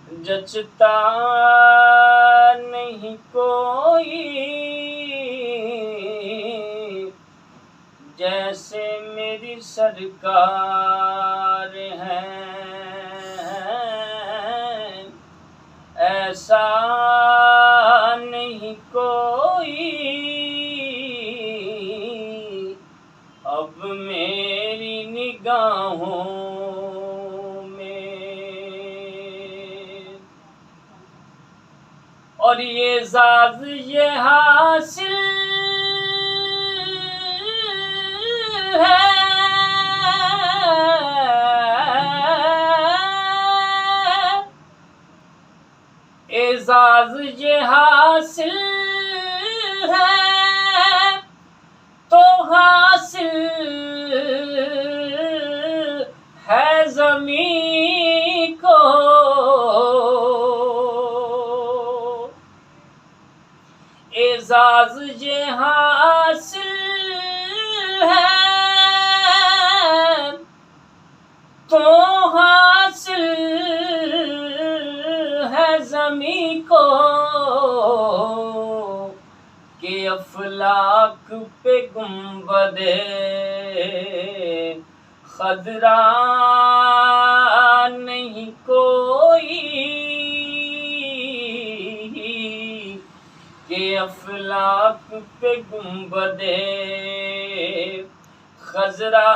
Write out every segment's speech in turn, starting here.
जचता नहीं कोई जैसे मेरी सरकार है। ऐसा नहीं कोई अब मेरी निगाहों में। और ये एजाज़ ये हासिल है एजाज़ ये हासिल है तो हासिल है ज़मीं को। एजाज़ ये हासिल है तो हासिल है ज़मीं को कि अफलाक पे गुंबदे खदरा नहीं कोई कि अफलाक पे गुंबदे खजरा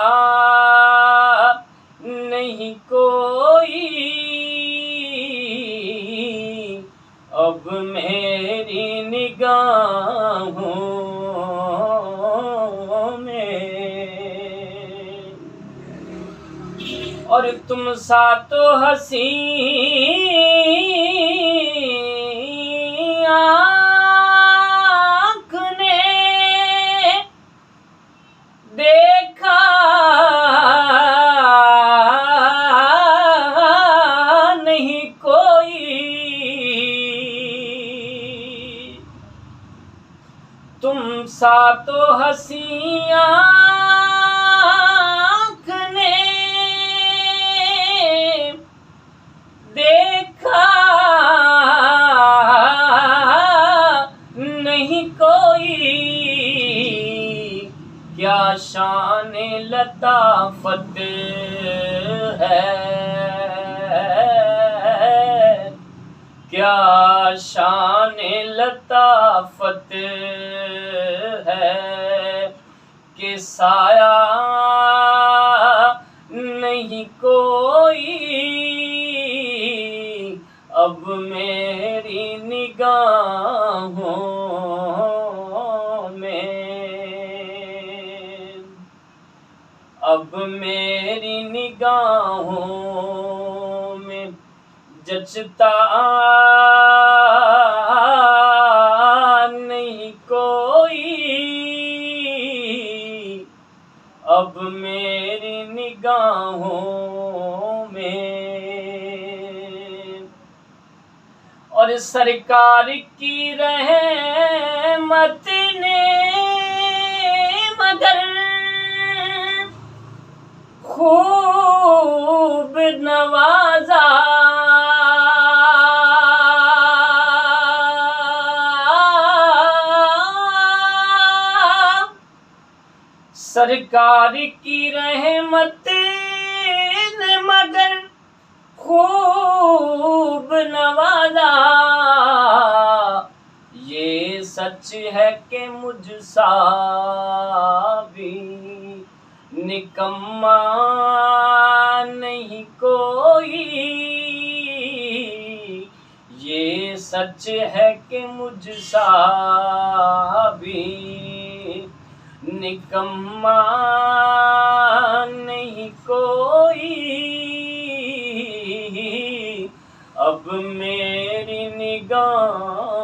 नहीं कोई अब मेरी निगाहों में। और तुम सा तो हसी आँख ने देखा नहीं कोई। तुम सा तो हसी आँख ने देखा नहीं कोई। क्या शान लताफत है क्या शान लताफत है कि साया नहीं कोई अब मेरी निगाहों में। अब मेरी निगाहों में जचता नहीं कोई अब मेरी निगाहों में। और सरकार की रहमत ने मगर खूब नवाजा। सरकार की रहमत ने मगर खूब नवाजा। ये सच है कि मुझसा भी निकम्मा नहीं कोई। ये सच है कि मुझसा भी निकम्मा नहीं कोई अब मेरी निगाह